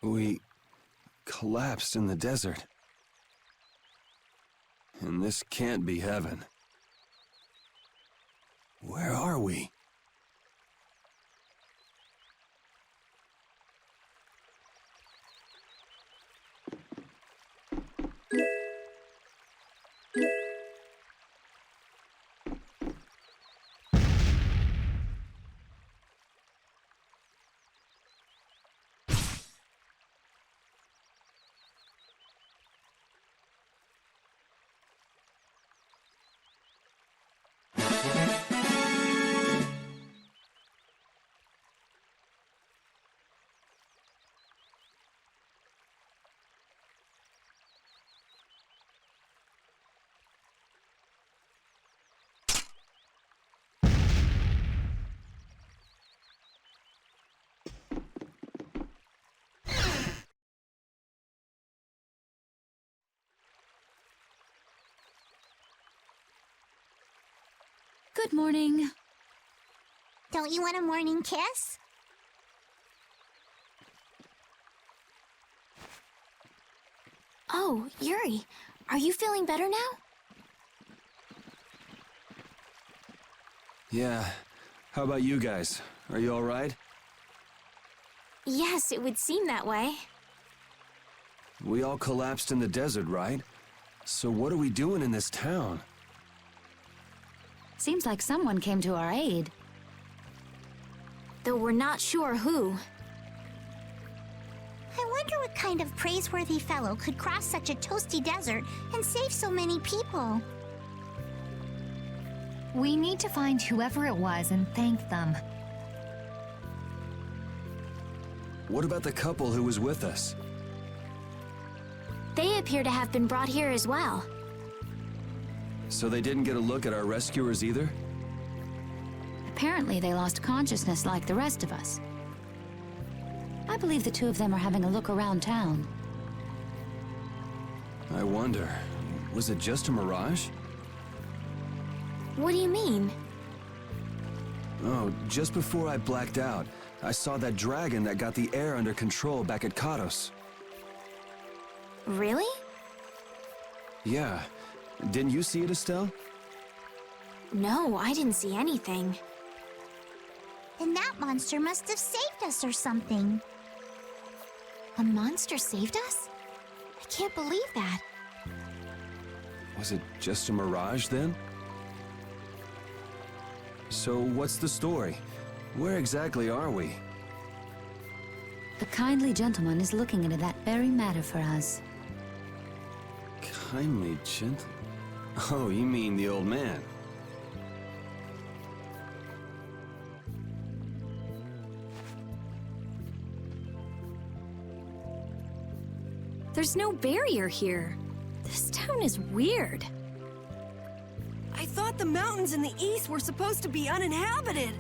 We collapsed in the desert. And this can't be heaven. Where are we? Good morning. Don't you want a morning kiss? Oh, Yuri, are you feeling better now? Yeah. How about you guys? Are you all right? Yes, it would seem that way. We all collapsed in the desert, right? So what are we doing in this town? Seems like someone came to our aid. Though we're not sure who. I wonder what kind of praiseworthy fellow could cross such a toasty desert and save so many people. We need to find whoever it was and thank them. What about the couple who was with us? They appear to have been brought here as well. So they didn't get a look at our rescuers either? Apparently they lost consciousness like the rest of us. I believe the two of them are having a look around town. I wonder, was it just a mirage? What do you mean? Oh, just before I blacked out, I saw that dragon that got the air under control back at Katos. Really? Yeah. Didn't you see it, Estelle? No, I didn't see anything. Then that monster must have saved us or something. A monster saved us? I can't believe that. Was it just a mirage then? So what's the story? Where exactly are we? The kindly gentleman is looking into that very matter for us. Kindly gentle... Oh, you mean the old man. There's no barrier here. This town is weird. I thought the mountains in the east were supposed to be uninhabited.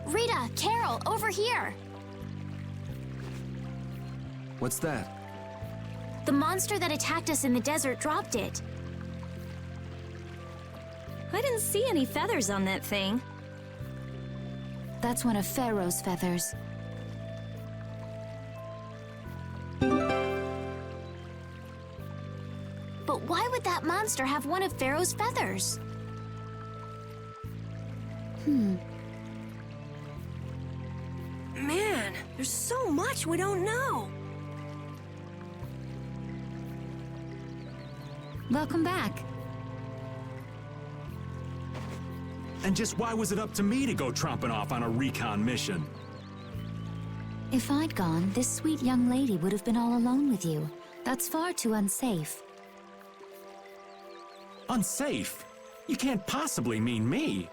Rita, Carol, over here! What's that? The monster that attacked us in the desert dropped it. I didn't see any feathers on that thing. That's one of Pharaoh's feathers. But why would that monster have one of Pharaoh's feathers? Man, there's so much we don't know. Welcome back. And just why was it up to me to go tromping off on a recon mission? If I'd gone, this sweet young lady would have been all alone with you. That's far too unsafe. Unsafe? You can't possibly mean me.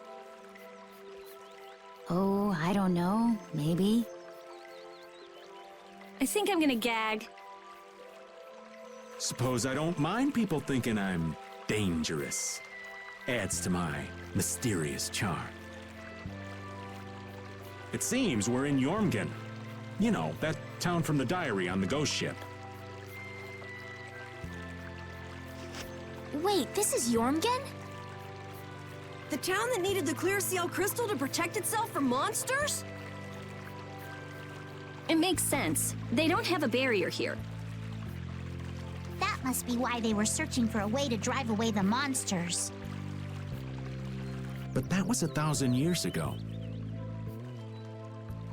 Oh, I don't know. Maybe. I think I'm gonna gag. Suppose I don't mind people thinking I'm dangerous. Adds to my mysterious charm. It seems we're in Yormgen. You know, that town from the diary on the ghost ship. Wait, this is Yormgen? The town that needed the clear ciel crystal to protect itself from monsters? It makes sense. They don't have a barrier here. That must be why they were searching for a way to drive away the monsters. But that was 1,000 years ago.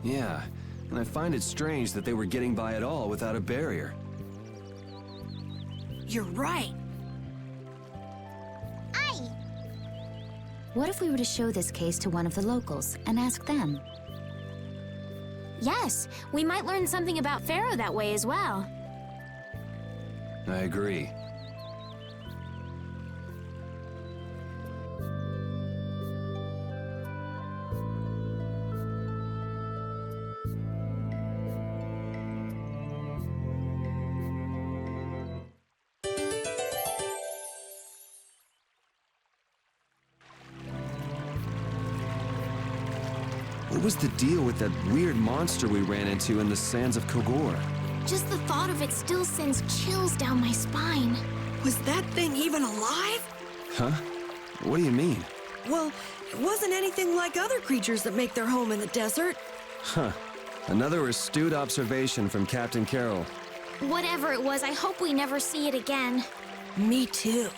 Yeah, and I find it strange that they were getting by at all without a barrier. You're right. Aye! What if we were to show this case to one of the locals and ask them? Yes, we might learn something about Pharaoh that way as well. I agree. What was the deal with that weird monster we ran into in the sands of Kogor? Just the thought of it still sends chills down my spine. Was that thing even alive? Huh? What do you mean? Well, it wasn't anything like other creatures that make their home in the desert. Huh. Another astute observation from Captain Carroll. Whatever it was, I hope we never see it again. Me too.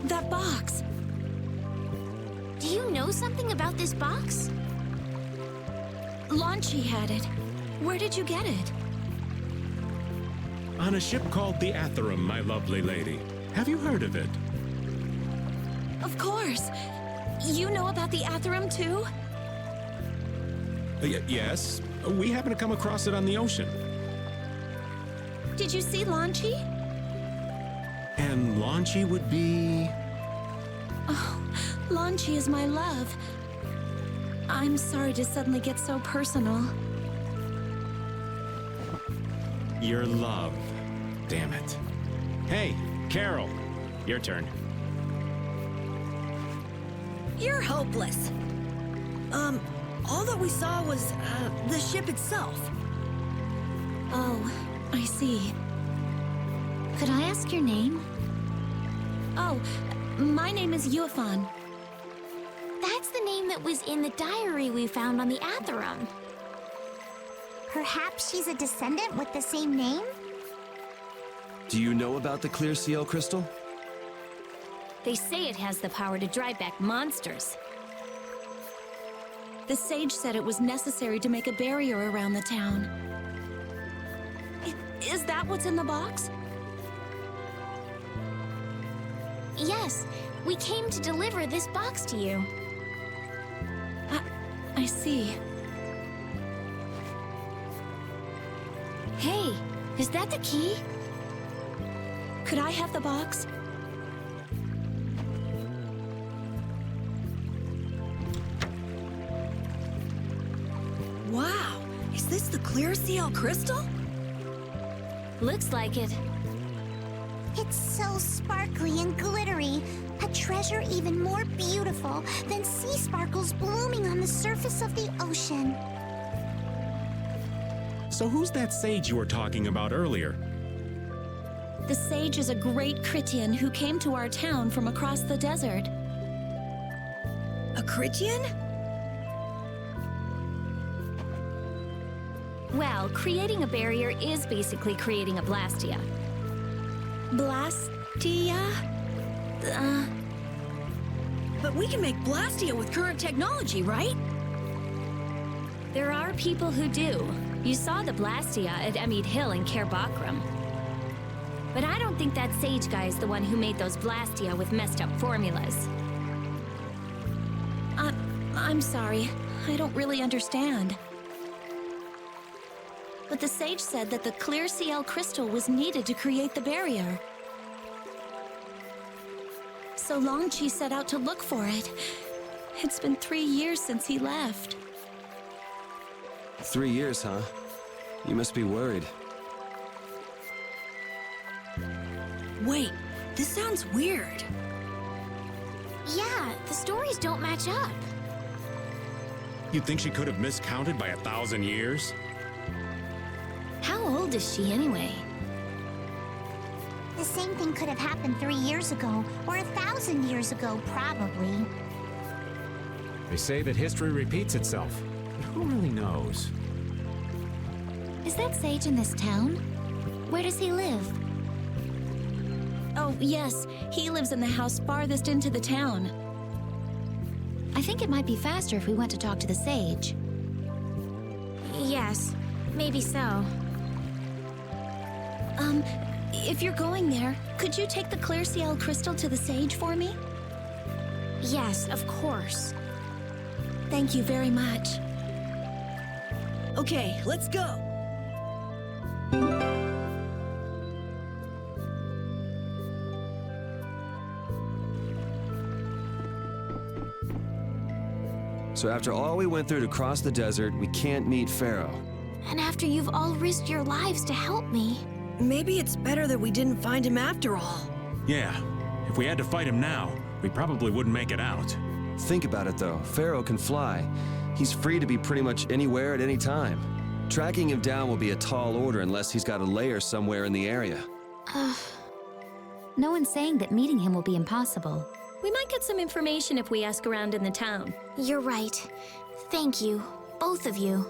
That box. Do you know something about this box? Launchi had it. Where did you get it? On a ship called the Atherum, my lovely lady. Have you heard of it? Of course. You know about the Atherum too? Yes. We happened to come across it on the ocean. Did you see Launchi? And Launchi would be... Oh, Launchi is my love. I'm sorry to suddenly get so personal. your love. Damn it. Hey, Carol. Your turn. You're hopeless. All that we saw was, the ship itself. Oh, I see. Could I ask your name? Oh, my name is Yuafan. That's the name that was in the diary we found on the Atherum. Perhaps she's a descendant with the same name? Do you know about the clear ciel crystal? They say it has the power to drive back monsters. The sage said it was necessary to make a barrier around the town. Is that what's in the box? Yes, we came to deliver this box to you. I see. Hey, is that the key? Could I have the box? Wow, is this the clear ciel crystal? Looks like it. It's so sparkly and glittery. A treasure even more beautiful than sea sparkles blooming on the surface of the ocean. So who's that sage you were talking about earlier? The sage is a great Critian who came to our town from across the desert. A Critian? Well, creating a barrier is basically creating a Blastia. Blastia? But we can make Blastia with current technology, right? There are people who do. You saw the Blastia at Emmead Hill in Cair Bakram. But I don't think that sage guy is the one who made those Blastia with messed up formulas. I'm sorry. I don't really understand. But the sage said that the clear ciel crystal was needed to create the barrier. So Longchi set out to look for it. It's been 3 years since he left. 3 years, huh? You must be worried. Wait, this sounds weird. Yeah, the stories don't match up. You think she could have miscounted by 1,000 years? How old is she anyway? The same thing could have happened 3 years ago, or 1,000 years ago, probably. They say that history repeats itself, but who really knows? Is that sage in this town? Where does he live? Oh, yes, he lives in the house farthest into the town. I think it might be faster if we went to talk to the sage. Yes, maybe so. If you're going there, could you take the clear ciel crystal to the sage for me? Yes, of course. Thank you very much. Okay, let's go. So after all we went through to cross the desert, we can't meet Pharaoh. And after you've all risked your lives to help me. Maybe it's better that we didn't find him after all. Yeah, if we had to fight him now, we probably wouldn't make it out. Think about it though, Pharaoh can fly. He's free to be pretty much anywhere at any time. Tracking him down will be a tall order unless he's got a lair somewhere in the area. No one's saying that meeting him will be impossible. We might get some information if we ask around in the town. You're right. Thank you, both of you.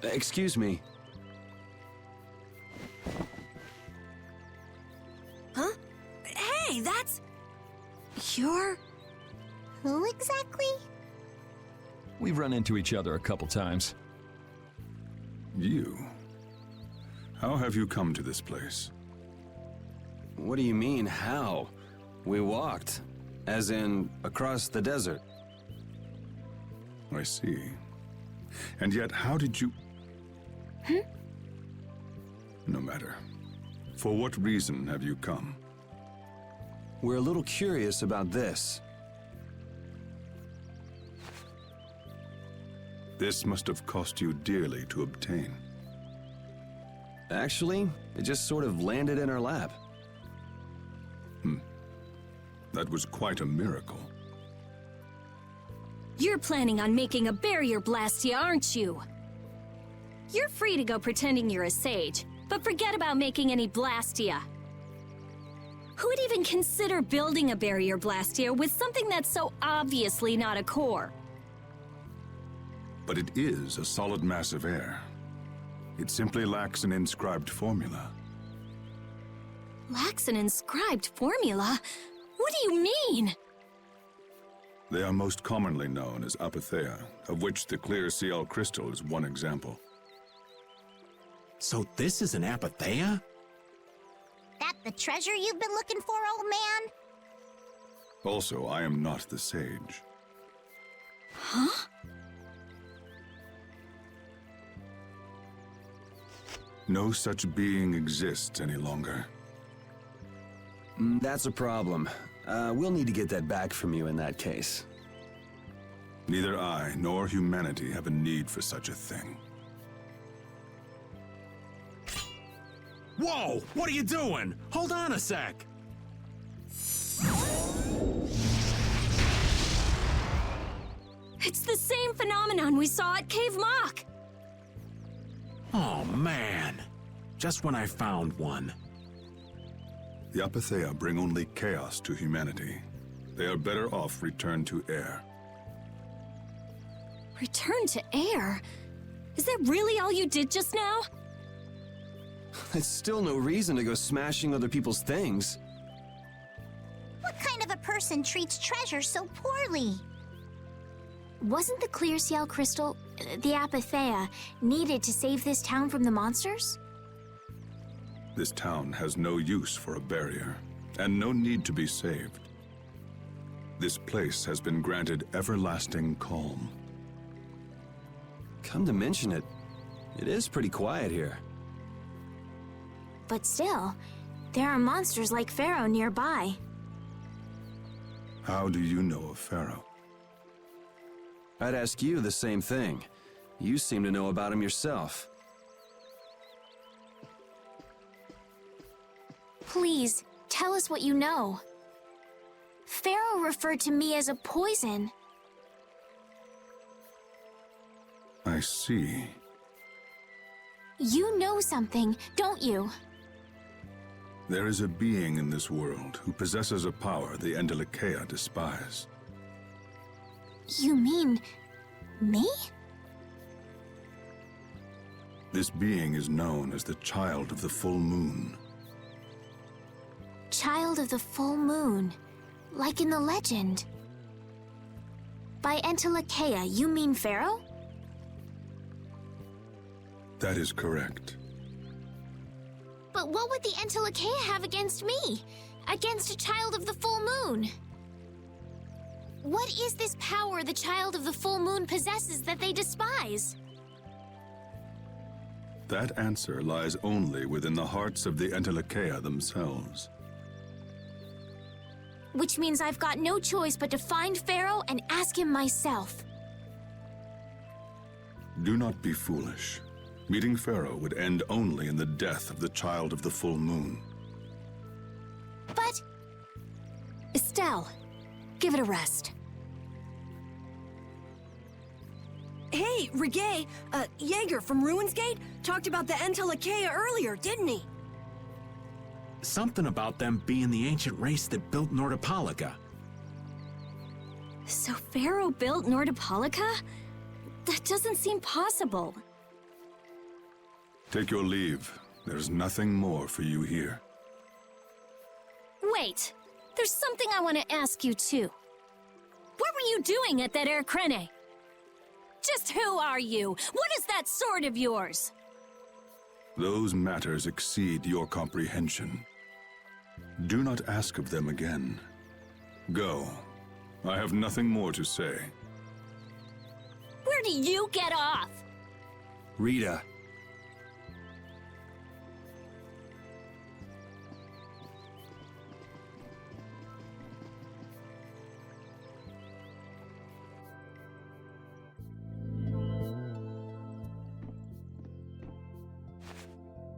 Excuse me. Huh? Hey, that's... You're... Who exactly? We've run into each other a couple times. You? How have you come to this place? What do you mean, how? We walked. As in, across the desert. I see. And yet, how did you... No matter. For what reason have you come? We're a little curious about this. This must have cost you dearly to obtain. Actually, it just sort of landed in our lap. That was quite a miracle. You're planning on making a barrier blastia, aren't you? You're free to go pretending you're a sage, but forget about making any blastia. Who would even consider building a barrier blastia with something that's so obviously not a core? But it is a solid mass of air. It simply lacks an inscribed formula. Lacks an inscribed formula? What do you mean? They are most commonly known as apatheia, of which the clear ciel crystal is one example. So this is an apatheia? That the treasure you've been looking for, old man? Also, I am not the sage. Huh? No such being exists any longer. That's a problem. We'll need to get that back from you in that case. Neither I nor humanity have a need for such a thing. Whoa! What are you doing? Hold on a sec! It's the same phenomenon we saw at Cave Mock! Oh, man. Just when I found one. The apatheia bring only chaos to humanity. They are better off returned to air. Return to air? Is that really all you did just now? It's still no reason to go smashing other people's things. What kind of a person treats treasure so poorly? Wasn't the clear ciel crystal, the apatheia, needed to save this town from the monsters? This town has no use for a barrier, and no need to be saved. This place has been granted everlasting calm. Come to mention it, it is pretty quiet here. But still, there are monsters like Pharaoh nearby. How do you know of Pharaoh? I'd ask you the same thing. You seem to know about him yourself. Please, tell us what you know. Pharaoh referred to me as a poison. I see. You know something, don't you? There is a being in this world who possesses a power the Entelekea despise. You mean... me? This being is known as the Child of the Full Moon. Child of the Full Moon, like in the legend. By Entelekea, you mean Pharaoh? That is correct. But what would the Entelekea have against me? Against a Child of the Full Moon? What is this power the Child of the Full Moon possesses that they despise? That answer lies only within the hearts of the Entelekea themselves. Which means I've got no choice but to find Pharaoh and ask him myself. Do not be foolish. Meeting Pharaoh would end only in the death of the Child of the Full Moon. But... Estelle, give it a rest. Hey, Reggae, Jaeger from Ruinsgate talked about the Entelekea earlier, didn't he? Something about them being the ancient race that built Nordopolica. So Pharaoh built Nordopolica? That doesn't seem possible. Take your leave. There's nothing more for you here. Wait, there's something I want to ask you too. What were you doing at that Air Krene? Just who are you? What is that sword of yours? Those matters exceed your comprehension. Do not ask of them again. Go. I have nothing more to say. Where do you get off? Rita.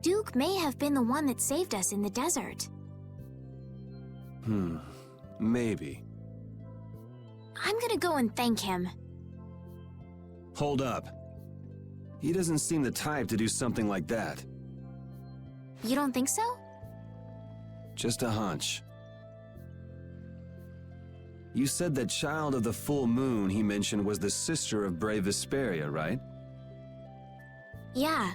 Duke may have been the one that saved us in the desert. Maybe. I'm gonna go and thank him. Hold up. He doesn't seem the type to do something like that. You don't think so? Just a hunch. You said that Child of the Full Moon he mentioned was the sister of brave Vesperia, right? Yeah.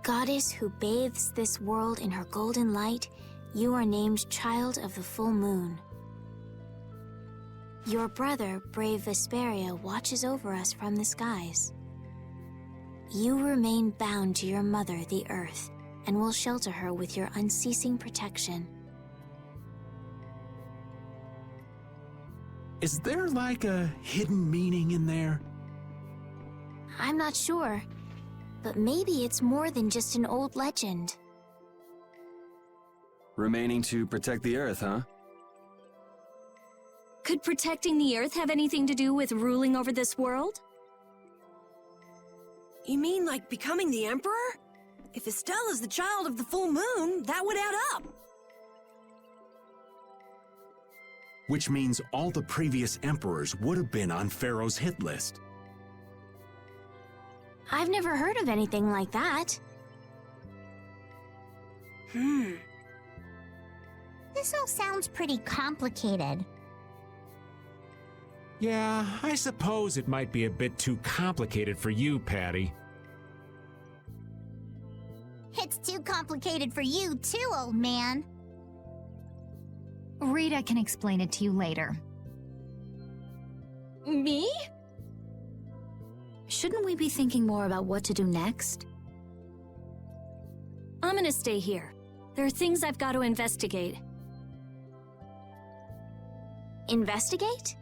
Goddess who bathes this world in her golden light, you are named Child of the Full Moon. Your brother, brave Vesperia, watches over us from the skies. You remain bound to your mother, the Earth, and will shelter her with your unceasing protection. Is there like a hidden meaning in there? I'm not sure, but maybe it's more than just an old legend. Remaining to protect the Earth, huh? Could protecting the Earth have anything to do with ruling over this world? You mean like becoming the Emperor? If Estelle is the Child of the Full Moon, that would add up. Which means all the previous emperors would have been on Pharaoh's hit list. I've never heard of anything like that. This all sounds pretty complicated. Yeah, I suppose it might be a bit too complicated for you, Patty. It's too complicated for you too, old man. Rita can explain it to you later. Me? Shouldn't we be thinking more about what to do next? I'm gonna stay here. There are things I've got to investigate. Investigate?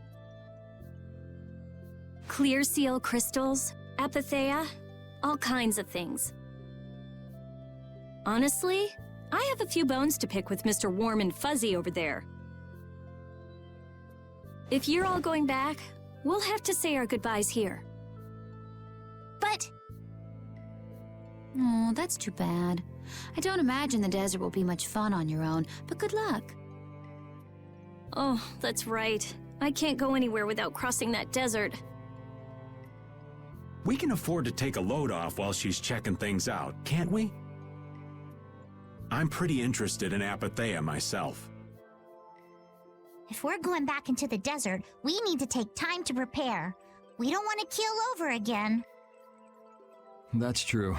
Clear seal crystals, Apatheia, all kinds of things. Honestly, I have a few bones to pick with Mr. Warm and Fuzzy over there. If you're all going back, we'll have to say our goodbyes here. But Oh, that's too bad. I don't imagine the desert will be much fun on your own, but good luck. Oh, that's right. I can't go anywhere without crossing that desert. We can afford to take a load off while she's checking things out, can't we? I'm pretty interested in Apatheia myself. If we're going back into the desert, we need to take time to prepare. We don't want to keel over again. That's true.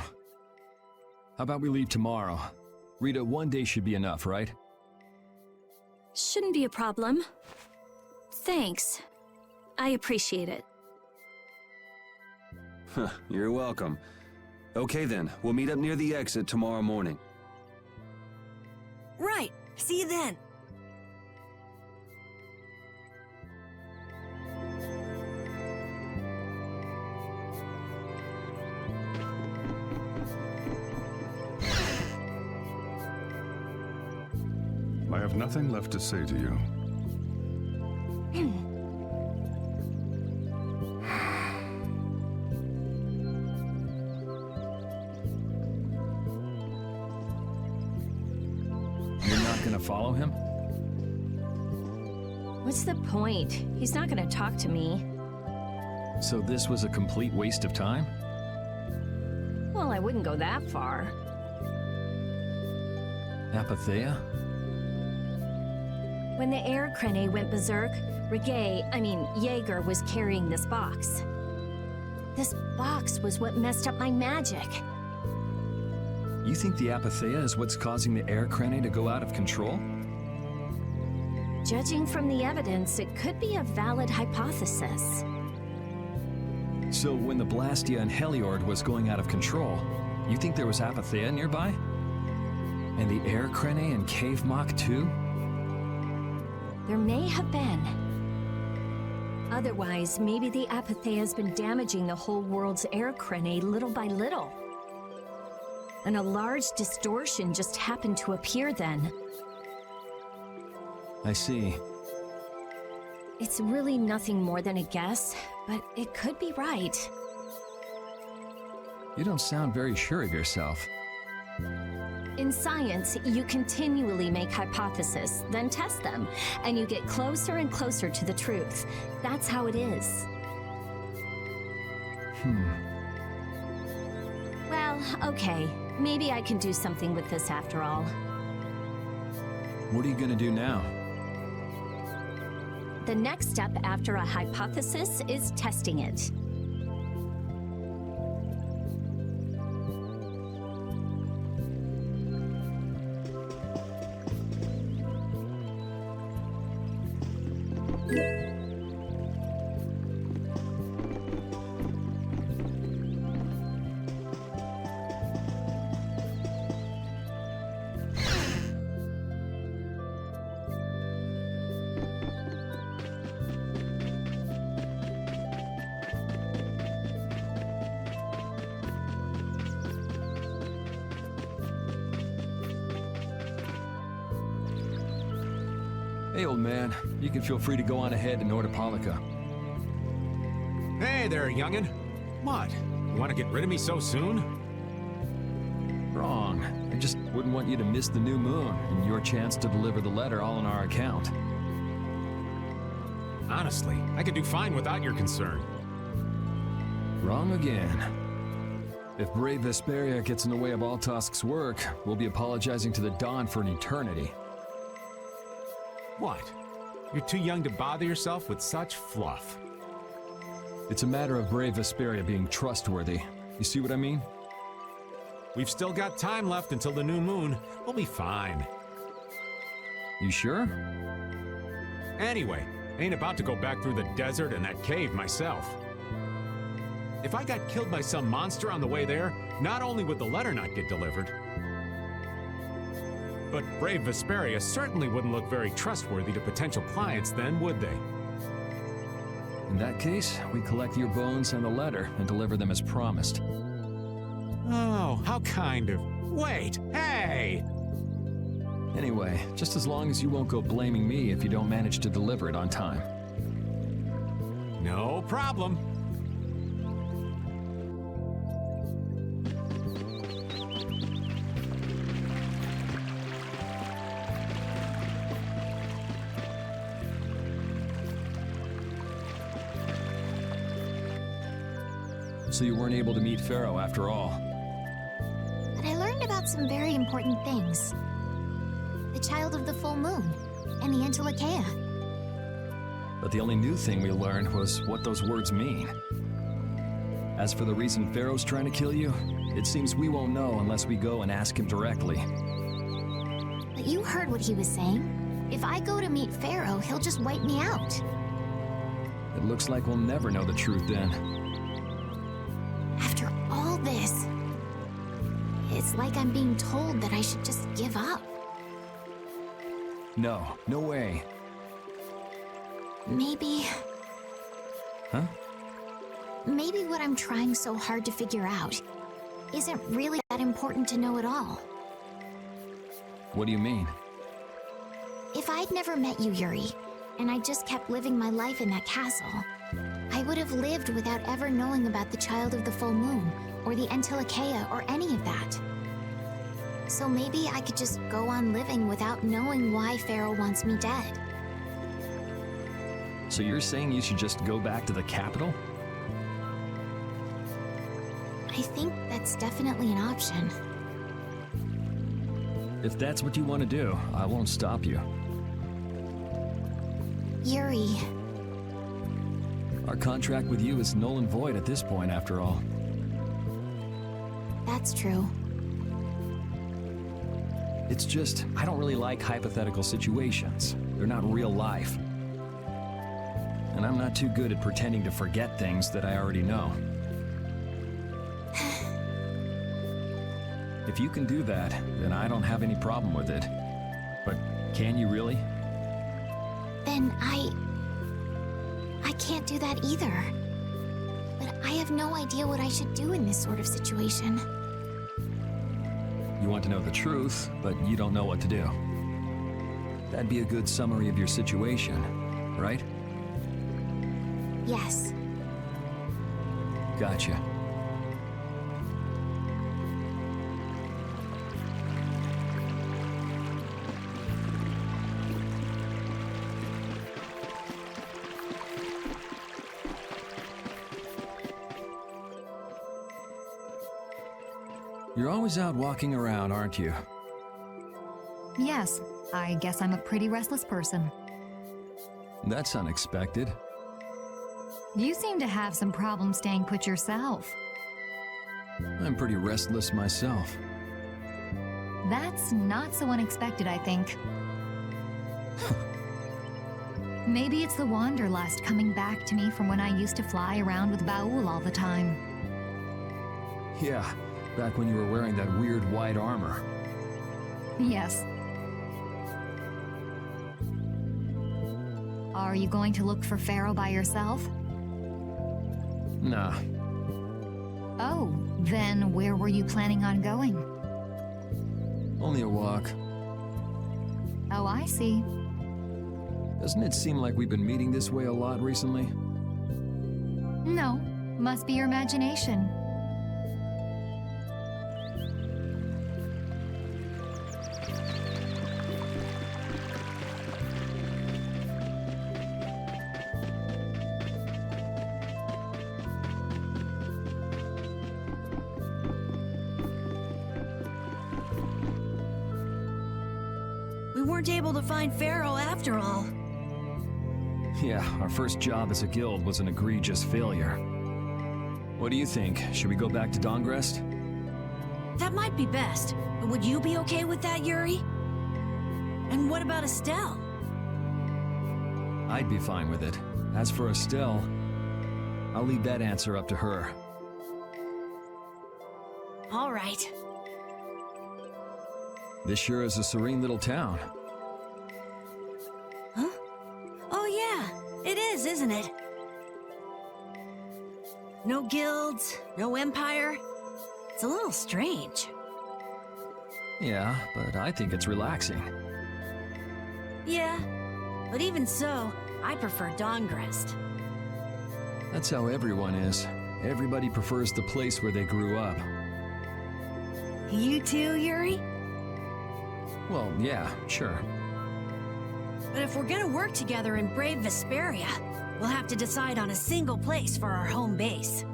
How about we leave tomorrow? Rita, one day should be enough, right? Shouldn't be a problem. Thanks. I appreciate it. You're welcome. Okay then, we'll meet up near the exit tomorrow morning. Right. See you then. I have nothing left to say to you. You're not gonna follow him? What's the point? He's not gonna talk to me. So this was a complete waste of time? Well, I wouldn't go that far. Apatheia? When the air crane went berserk, Jaeger was carrying this box. This box was what messed up my magic. You think the Apatheia is what's causing the air crane to go out of control? Judging from the evidence, it could be a valid hypothesis. So when the Blastia and Heliord was going out of control, you think there was Apatheia nearby? And the air crane and Cave Mock too? There may have been. Otherwise, maybe the Apatheia's been damaging the whole world's air crane little by little. And a large distortion just happened to appear then. I see. It's really nothing more than a guess, but it could be right. You don't sound very sure of yourself. In science, you continually make hypotheses, then test them, and you get closer and closer to the truth. That's how it is. Well, okay. Maybe I can do something with this after all. What are you gonna do now? The next step after a hypothesis is testing it. Hey, old man. You can feel free to go on ahead and order Pollica. Hey there, youngin'. What? You want to get rid of me so soon? Wrong. I just wouldn't want you to miss the new moon and your chance to deliver the letter all on our account. Honestly, I could do fine without your concern. Wrong again. If brave Vesperia gets in the way of Altosk's work, we'll be apologizing to the Dawn for an eternity. What? You're too young to bother yourself with such fluff. It's a matter of brave Vesperia being trustworthy. You see what I mean? We've still got time left until the new moon. We'll be fine. You sure? Anyway, I ain't about to go back through the desert and that cave myself. If I got killed by some monster on the way there, not only would the letter not get delivered, but brave Vesperia certainly wouldn't look very trustworthy to potential clients then, would they? In that case, we collect your bones and the letter and deliver them as promised. Oh, how kind of... Wait, hey! Anyway, just as long as you won't go blaming me if you don't manage to deliver it on time. No problem. So you weren't able to meet Pharaoh after all. But I learned about some very important things. The child of the full moon, and the Entelekea. But the only new thing we learned was what those words mean. As for the reason Pharaoh's trying to kill you, it seems we won't know unless we go and ask him directly. But you heard what he was saying. If I go to meet Pharaoh, he'll just wipe me out. It looks like we'll never know the truth then. After all this, it's like I'm being told that I should just give up. No, no way. Maybe... Huh? Maybe what I'm trying so hard to figure out isn't really that important to know at all. What do you mean? If I'd never met you, Yuri, and I just kept living my life in that castle, I would have lived without ever knowing about the Child of the Full Moon, or the Entelekea, or any of that. So maybe I could just go on living without knowing why Pharaoh wants me dead. So you're saying you should just go back to the capital? I think that's definitely an option. If that's what you want to do, I won't stop you. Yuri... Our contract with you is null and void at this point, after all. That's true. It's just, I don't really like hypothetical situations. They're not real life. And I'm not too good at pretending to forget things that I already know. If you can do that, then I don't have any problem with it. But can you really? Then I can't do that either. But I have no idea what I should do in this sort of situation. You want to know the truth, but you don't know what to do. That'd be a good summary of your situation, right? Yes. Gotcha. You're always out walking around, aren't you? Yes, I guess I'm a pretty restless person. That's unexpected. You seem to have some problems staying put yourself. I'm pretty restless myself. That's not so unexpected, I think. Maybe it's the wanderlust coming back to me from when I used to fly around with Baul all the time. Yeah, back when you were wearing that weird white armor. Yes. Are you going to look for Pharaoh by yourself? Nah. Oh, then where were you planning on going? Only a walk. Oh, I see. Doesn't it seem like we've been meeting this way a lot recently? No, must be your imagination. We weren't able to find Pharaoh after all. Yeah, our first job as a guild was an egregious failure. What do you think? Should we go back to Dongrest? That might be best. But would you be okay with that, Yuri? And what about Estelle? I'd be fine with it. As for Estelle, I'll leave that answer up to her. All right. This sure is a serene little town. Huh? Oh yeah, it is, isn't it? guilds, no empire. It's a little strange. Yeah, but I think it's relaxing. Yeah, but even so, I prefer Dawngrest. That's how everyone is. Everybody prefers the place where they grew up. You too, Yuri? Well, yeah, sure. But if we're gonna work together in brave Vesperia, we'll have to decide on a single place for our home base.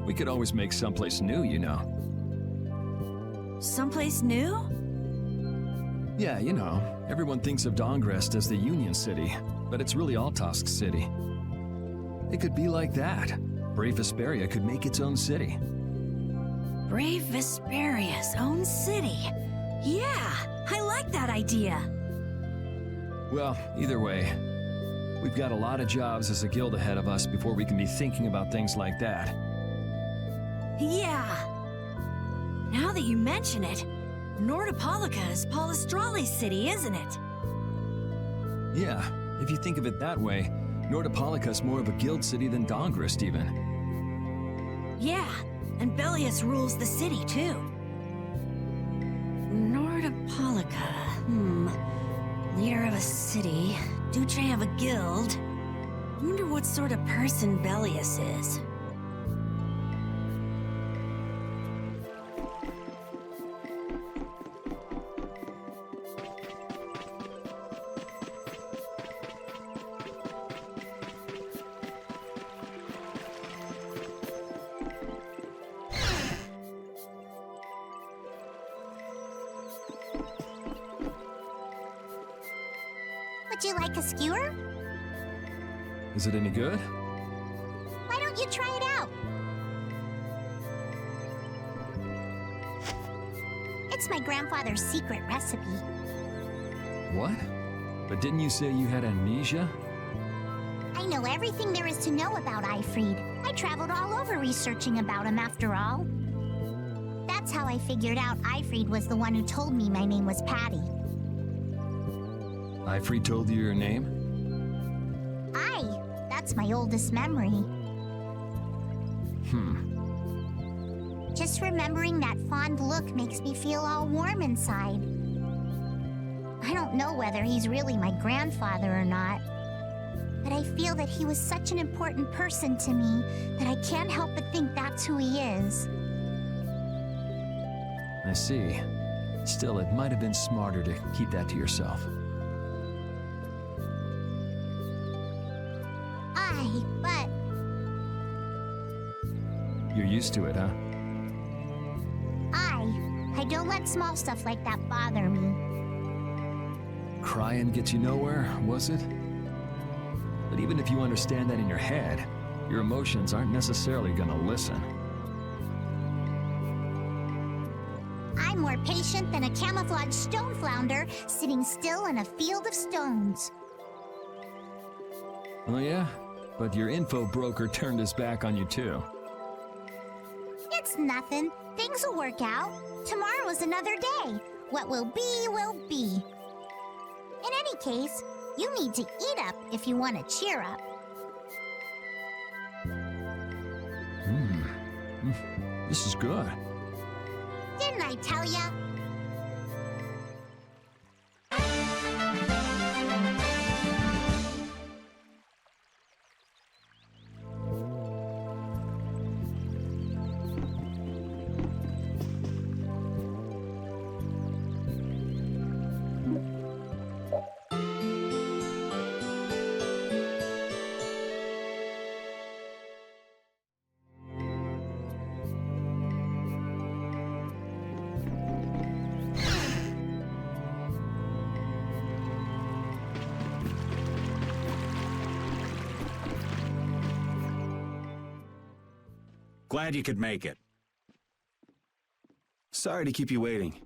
We could always make someplace new, you know. Someplace new? Yeah, you know, everyone thinks of Dawngrest as the Union City, but it's really Altosk City. It could be like that. Brave Vesperia could make its own city. Brave Vesperia's own city. Yeah, I like that idea. Well, either way, we've got a lot of jobs as a guild ahead of us before we can be thinking about things like that. Yeah. Now that you mention it, Nordopolica is Polystrale's city, isn't it? Yeah, if you think of it that way, Nordopolica's more of a guild city than Dawngrest even. Yeah, and Bellius rules the city too. Nordopolica, leader of a city, Duce of a guild. I wonder what sort of person Bellius is. Would you like a skewer? Is it any good? Why don't you try it out? It's my grandfather's secret recipe. What? But didn't you say you had amnesia? I know everything there is to know about Eifried. I traveled all over researching about him after all. That's how I figured out Eifried was the one who told me my name was Patty. Eifried told you your name? Aye, that's my oldest memory. Just remembering that fond look makes me feel all warm inside. I don't know whether he's really my grandfather or not, but I feel that he was such an important person to me that I can't help but think that's who he is. I see. Still, it might have been smarter to keep that to yourself. Aye, but... You're used to it, huh? Aye, I don't let small stuff like that bother me. Crying gets you nowhere, was it? But even if you understand that in your head, your emotions aren't necessarily gonna listen. I'm more patient than a camouflaged stone flounder sitting still in a field of stones. Oh yeah? But your info broker turned his back on you too. It's nothing. Things will work out. Tomorrow is another day. What will be, will be. In any case, you need to eat up if you want to cheer up. This is good. Didn't I tell ya? Glad you could make it. Sorry to keep you waiting.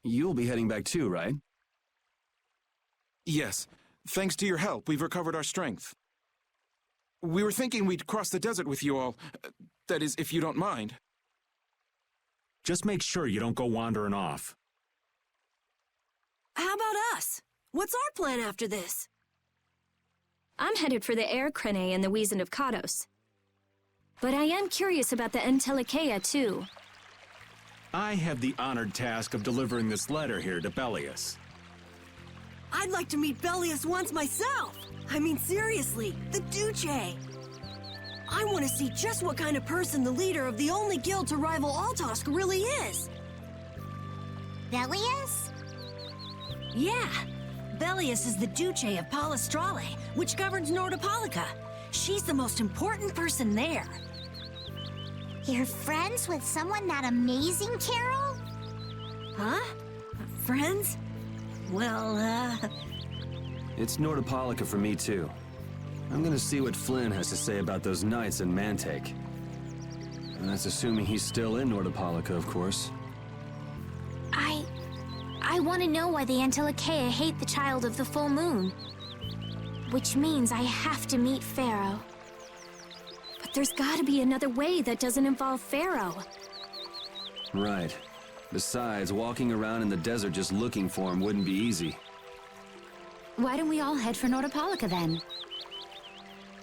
You'll be heading back too, right? Yes. Thanks to your help, we've recovered our strength. We were thinking we'd cross the desert with you all. That is, if you don't mind. Just make sure you don't go wandering off. How about us? What's our plan after this? I'm headed for the Air Crane and the Wiesen of Kados. But I am curious about the Entelikeia, too. I have the honored task of delivering this letter here to Bellius. I'd like to meet Bellius once myself. I mean, seriously, the Duce. I want to see just what kind of person the leader of the only guild to rival Altosk really is. Bellius? Yeah. Bellius is the Duce of Palestrale, which governs Nordopolica. She's the most important person there. You're friends with someone that amazing, Carol? Huh? Friends? Well, It's Nordopolica for me, too. I'm gonna see what Flynn has to say about those knights in Mantake. And that's assuming he's still in Nordopolica, of course. I want to know why the Entelikeia hate the Child of the Full Moon. Which means I have to meet Pharaoh. But there's gotta be another way that doesn't involve Pharaoh. Right. Besides, walking around in the desert just looking for him wouldn't be easy. Why don't we all head for Nordopolica then?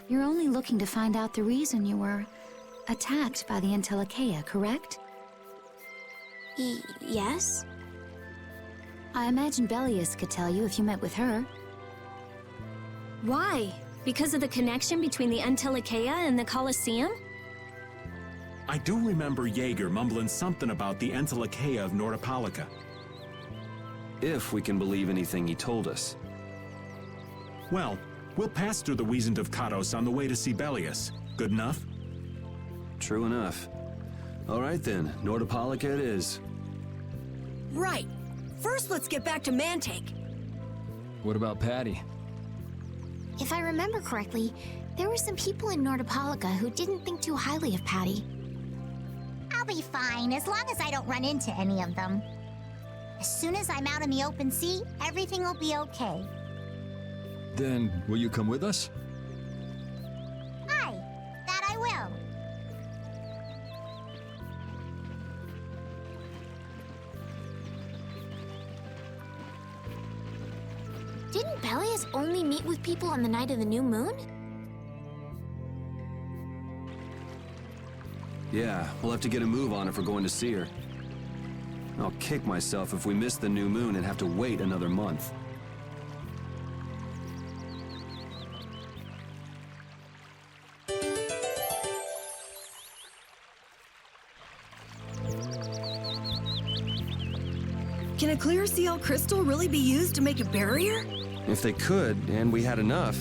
You're only looking to find out the reason you were attacked by the Entelikeia, correct? Yes? I imagine Bellius could tell you if you met with her. Why? Because of the connection between the Entelikeia and the Colosseum? I do remember Jaeger mumbling something about the Entelikeia of Nordopolica. If we can believe anything he told us. Well, we'll pass through the Wiesent of Kados on the way to see Bellius. Good enough? True enough. All right then, Nordopolica it is. right. First, let's get back to Mantake. What about Patty? If I remember correctly, there were some people in Nordopolica who didn't think too highly of Patty. I'll be fine, as long as I don't run into any of them. As soon as I'm out in the open sea, everything will be okay. Then, will you come with us? Aye, that I will. Didn't Bellius only meet with people on the night of the new moon? Yeah, we'll have to get a move on if we're going to see her. I'll kick myself if we miss the new moon and have to wait another month. Can a clear ciel crystal really be used to make a barrier? If they could, and we had enough,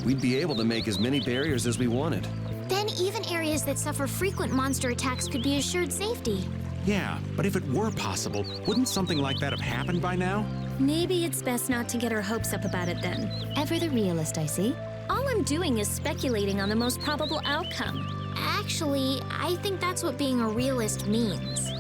we'd be able to make as many barriers as we wanted. Then even areas that suffer frequent monster attacks could be assured safety. Yeah, but if it were possible, wouldn't something like that have happened by now? Maybe it's best not to get our hopes up about it then. Ever the realist, I see. All I'm doing is speculating on the most probable outcome. Actually, I think that's what being a realist means.